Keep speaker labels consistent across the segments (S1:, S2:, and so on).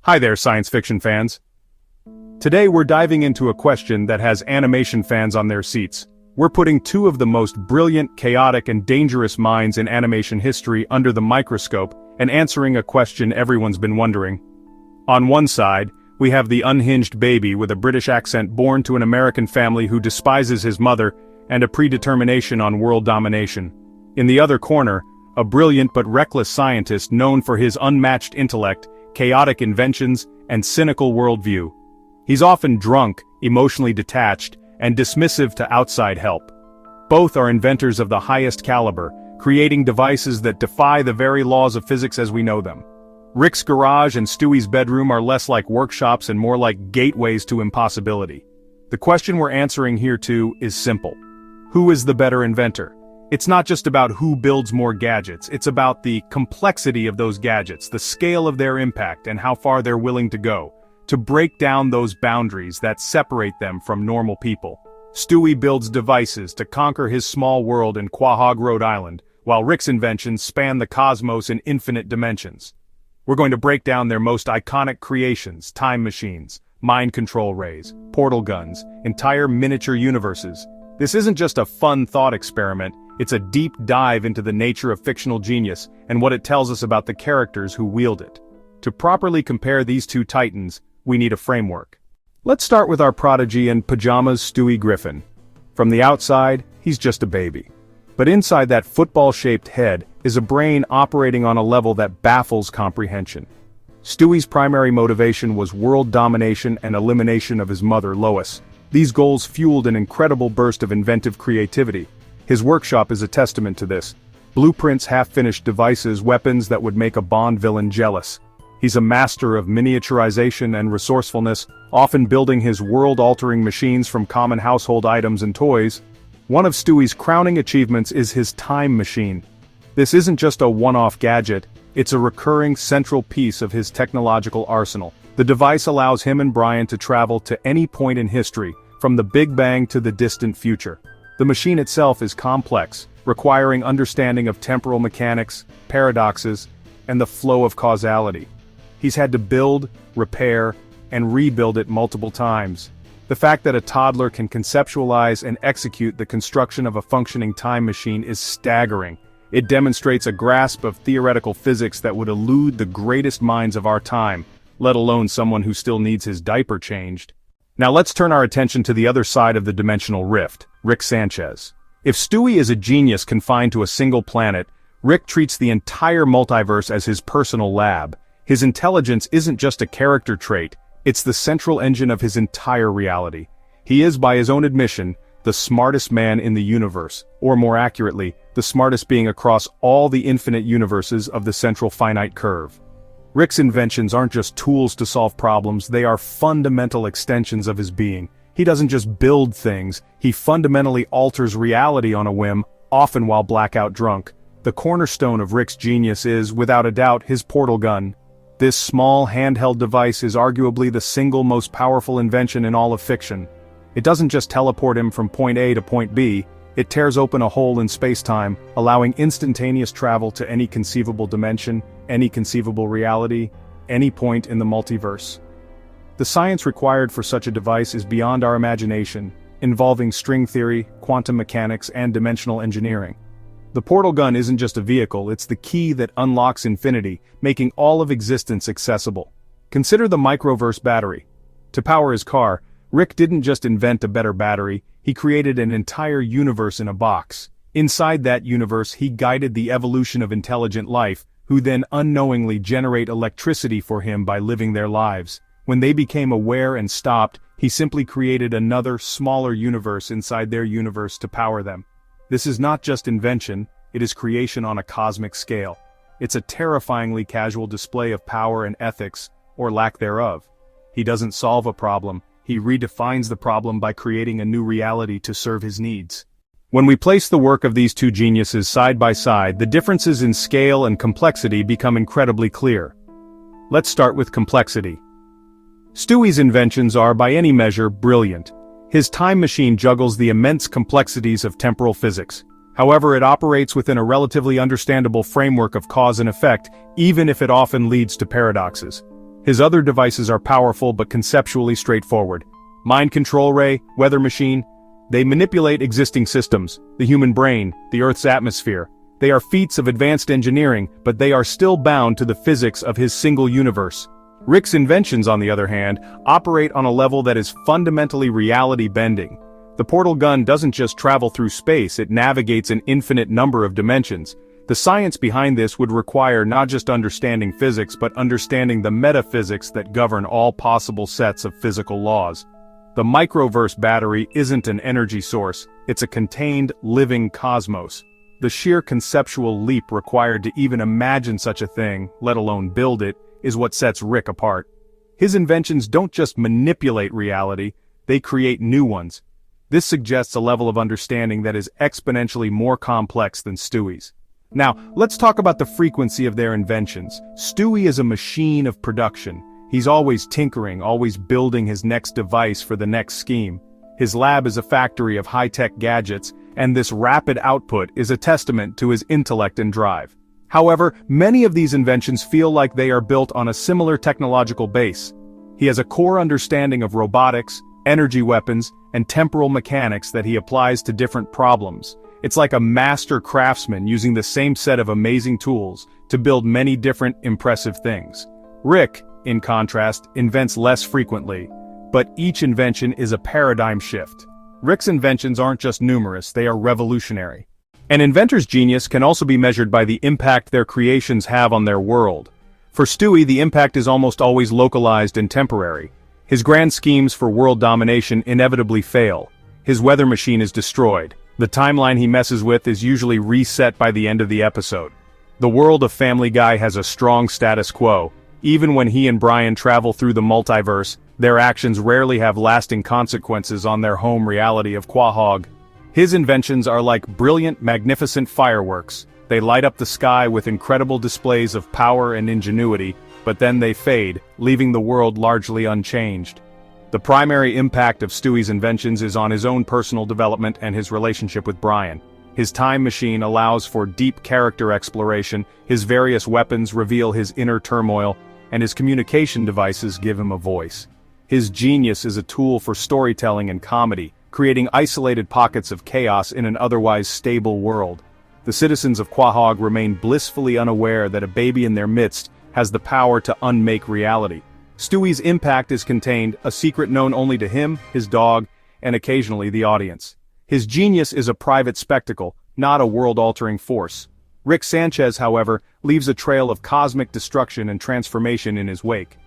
S1: Hi there, science fiction fans. Today we're diving into a question that has animation fans on their seats. We're putting two of the most brilliant, chaotic, and dangerous minds in animation history under the microscope and answering a question everyone's been wondering. On one side, we have the unhinged baby with a British accent born to an American family who despises his mother and a predetermination on world domination. In the other corner, a brilliant but reckless scientist known for his unmatched intellect, chaotic inventions, and cynical worldview. He's often drunk, emotionally detached, and dismissive to outside help. Both are inventors of the highest caliber, creating devices that defy the very laws of physics as we know them. Rick's garage and Stewie's bedroom are less like workshops and more like gateways to impossibility. The question we're answering here too is simple. Who is the better inventor? It's not just about who builds more gadgets, it's about the complexity of those gadgets, the scale of their impact, and how far they're willing to go, to break down those boundaries that separate them from normal people. Stewie builds devices to conquer his small world in Quahog, Rhode Island, while Rick's inventions span the cosmos in infinite dimensions. We're going to break down their most iconic creations, time machines, mind control rays, portal guns, entire miniature universes. This isn't just a fun thought experiment, it's a deep dive into the nature of fictional genius and what it tells us about the characters who wield it. To properly compare these two titans, we need a framework. Let's start with our prodigy in pajamas, Stewie Griffin. From the outside, he's just a baby. But inside that football-shaped head is a brain operating on a level that baffles comprehension. Stewie's primary motivation was world domination and elimination of his mother, Lois. These goals fueled an incredible burst of inventive creativity. His workshop is a testament to this. Blueprints, half-finished devices, weapons that would make a Bond villain jealous. He's a master of miniaturization and resourcefulness, often building his world-altering machines from common household items and toys. One of Stewie's crowning achievements is his time machine. This isn't just a one-off gadget, it's a recurring central piece of his technological arsenal. The device allows him and Brian to travel to any point in history, from the Big Bang to the distant future. The machine itself is complex, requiring understanding of temporal mechanics, paradoxes, and the flow of causality. He's had to build, repair, and rebuild it multiple times. The fact that a toddler can conceptualize and execute the construction of a functioning time machine is staggering. It demonstrates a grasp of theoretical physics that would elude the greatest minds of our time, let alone someone who still needs his diaper changed. Now let's turn our attention to the other side of the dimensional rift, Rick Sanchez. If Stewie is a genius confined to a single planet, Rick treats the entire multiverse as his personal lab. His intelligence isn't just a character trait, it's the central engine of his entire reality. He is, by his own admission, the smartest man in the universe, or more accurately, the smartest being across all the infinite universes of the central finite curve. Rick's inventions aren't just tools to solve problems, they are fundamental extensions of his being. He doesn't just build things, he fundamentally alters reality on a whim, often while blackout drunk. The cornerstone of Rick's genius is, without a doubt, his portal gun. This small handheld device is arguably the single most powerful invention in all of fiction. It doesn't just teleport him from point A to point B, it tears open a hole in space-time, allowing instantaneous travel to any conceivable dimension, any conceivable reality, any point in the multiverse. The science required for such a device is beyond our imagination, involving string theory, quantum mechanics, and dimensional engineering. The portal gun isn't just a vehicle, it's the key that unlocks infinity, making all of existence accessible. Consider the Microverse Battery. To power his car, Rick didn't just invent a better battery, he created an entire universe in a box. Inside that universe, he guided the evolution of intelligent life, who then unknowingly generate electricity for him by living their lives. When they became aware and stopped, he simply created another, smaller universe inside their universe to power them. This is not just invention, it is creation on a cosmic scale. It's a terrifyingly casual display of power and ethics, or lack thereof. He doesn't solve a problem, he redefines the problem by creating a new reality to serve his needs. When we place the work of these two geniuses side by side, the differences in scale and complexity become incredibly clear. Let's start with complexity. Stewie's inventions are, by any measure, brilliant. His time machine juggles the immense complexities of temporal physics. However, it operates within a relatively understandable framework of cause and effect, even if it often leads to paradoxes. His other devices are powerful but conceptually straightforward. Mind control ray, weather machine. They manipulate existing systems, the human brain, the Earth's atmosphere. They are feats of advanced engineering, but they are still bound to the physics of his single universe. Rick's inventions, on the other hand, operate on a level that is fundamentally reality-bending. The portal gun doesn't just travel through space, it navigates an infinite number of dimensions. The science behind this would require not just understanding physics but understanding the metaphysics that govern all possible sets of physical laws. The Microverse Battery isn't an energy source, it's a contained, living cosmos. The sheer conceptual leap required to even imagine such a thing, let alone build it, is what sets Rick apart. His inventions don't just manipulate reality, they create new ones. This suggests a level of understanding that is exponentially more complex than Stewie's. Now, let's talk about the frequency of their inventions. Stewie is a machine of production. He's always tinkering, always building his next device for the next scheme. His lab is a factory of high-tech gadgets, and this rapid output is a testament to his intellect and drive. However, many of these inventions feel like they are built on a similar technological base. He has a core understanding of robotics, energy weapons, and temporal mechanics that he applies to different problems. It's like a master craftsman using the same set of amazing tools to build many different impressive things. Rick, in contrast, invents less frequently, but each invention is a paradigm shift. Rick's inventions aren't just numerous, they are revolutionary. An inventor's genius can also be measured by the impact their creations have on their world. For Stewie, the impact is almost always localized and temporary. His grand schemes for world domination inevitably fail. His weather machine is destroyed. The timeline he messes with is usually reset by the end of the episode. The world of Family Guy has a strong status quo. Even when he and Brian travel through the multiverse, their actions rarely have lasting consequences on their home reality of Quahog. His inventions are like brilliant, magnificent fireworks. They light up the sky with incredible displays of power and ingenuity, but then they fade, leaving the world largely unchanged. The primary impact of Stewie's inventions is on his own personal development and his relationship with Brian. His time machine allows for deep character exploration, his various weapons reveal his inner turmoil, and his communication devices give him a voice. His genius is a tool for storytelling and comedy, creating isolated pockets of chaos in an otherwise stable world. The citizens of Quahog remain blissfully unaware that a baby in their midst has the power to unmake reality. Stewie's impact is contained, a secret known only to him, his dog, and occasionally the audience. His genius is a private spectacle, not a world-altering force. Rick Sanchez, however, leaves a trail of cosmic destruction and transformation in his wake.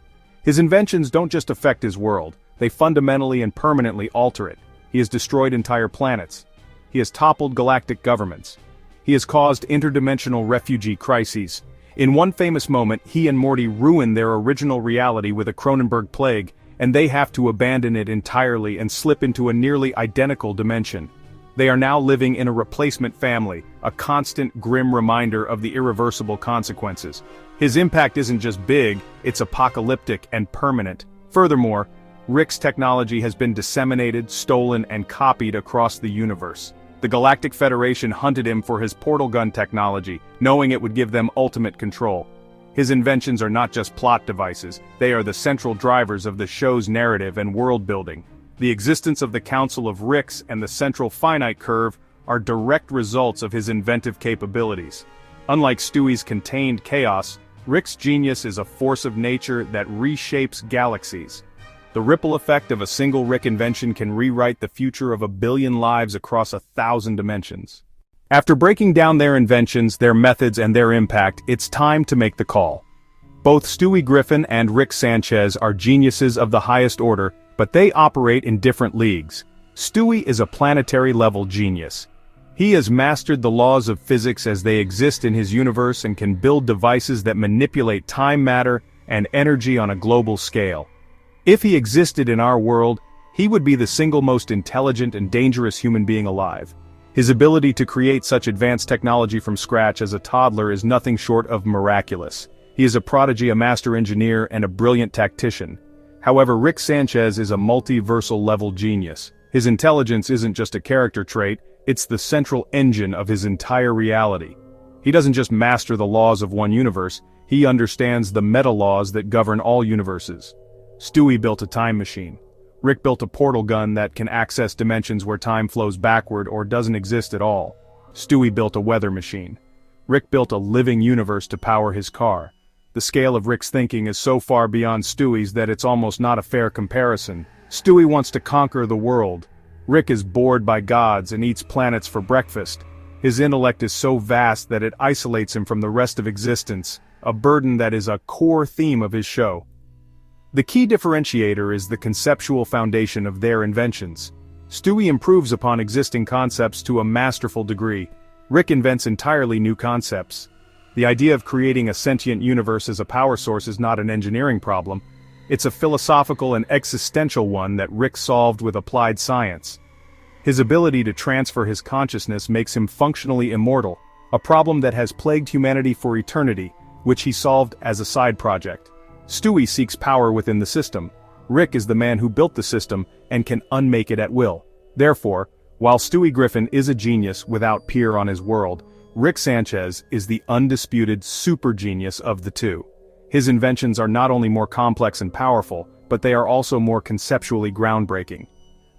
S1: His inventions don't just affect his world, they fundamentally and permanently alter it. He has destroyed entire planets. He has toppled galactic governments. He has caused interdimensional refugee crises. In one famous moment, he and Morty ruin their original reality with a Cronenberg plague, and they have to abandon it entirely and slip into a nearly identical dimension. They are now living in a replacement family, a constant grim reminder of the irreversible consequences. His impact isn't just big, it's apocalyptic and permanent. Furthermore, Rick's technology has been disseminated, stolen, and copied across the universe. The Galactic Federation hunted him for his portal gun technology, knowing it would give them ultimate control. His inventions are not just plot devices, they are the central drivers of the show's narrative and world building. The existence of the Council of Ricks and the Central Finite Curve are direct results of his inventive capabilities. Unlike Stewie's contained chaos, Rick's genius is a force of nature that reshapes galaxies. The ripple effect of a single Rick invention can rewrite the future of 1 billion lives across 1,000 dimensions. After breaking down their inventions, their methods, and their impact, it's time to make the call. Both Stewie Griffin and Rick Sanchez are geniuses of the highest order, but they operate in different leagues. Stewie is a planetary-level genius. He has mastered the laws of physics as they exist in his universe and can build devices that manipulate time matter and energy on a global scale. If he existed in our world, he would be the single most intelligent and dangerous human being alive. His ability to create such advanced technology from scratch as a toddler is nothing short of miraculous. He is a prodigy, a master engineer, and a brilliant tactician. However, Rick Sanchez is a multiversal-level genius. His intelligence isn't just a character trait, it's the central engine of his entire reality. He doesn't just master the laws of one universe, He understands the meta laws that govern all universes. Stewie built a time machine. Rick built a portal gun that can access dimensions where time flows backward or doesn't exist at all. Stewie built a weather machine. Rick built a living universe to power his car. The scale of Rick's thinking is so far beyond Stewie's that it's almost not a fair comparison. Stewie wants to conquer the world. Rick is bored by gods and eats planets for breakfast. His intellect is so vast that it isolates him from the rest of existence, a burden that is a core theme of his show. The key differentiator is the conceptual foundation of their inventions. Stewie improves upon existing concepts to a masterful degree. Rick invents entirely new concepts. The idea of creating a sentient universe as a power source is not an engineering problem. It's a philosophical and existential one that Rick solved with applied science. His ability to transfer his consciousness makes him functionally immortal, a problem that has plagued humanity for eternity, which he solved as a side project. Stewie seeks power within the system. Rick is the man who built the system and can unmake it at will. Therefore, while Stewie Griffin is a genius without peer on his world, Rick Sanchez is the undisputed super genius of the two. His inventions are not only more complex and powerful, but they are also more conceptually groundbreaking.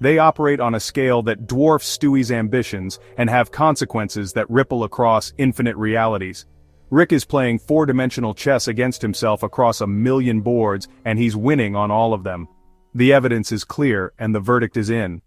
S1: They operate on a scale that dwarfs Stewie's ambitions and have consequences that ripple across infinite realities. Rick is playing four-dimensional chess against himself across 1,000,000 boards, and he's winning on all of them. The evidence is clear and the verdict is in.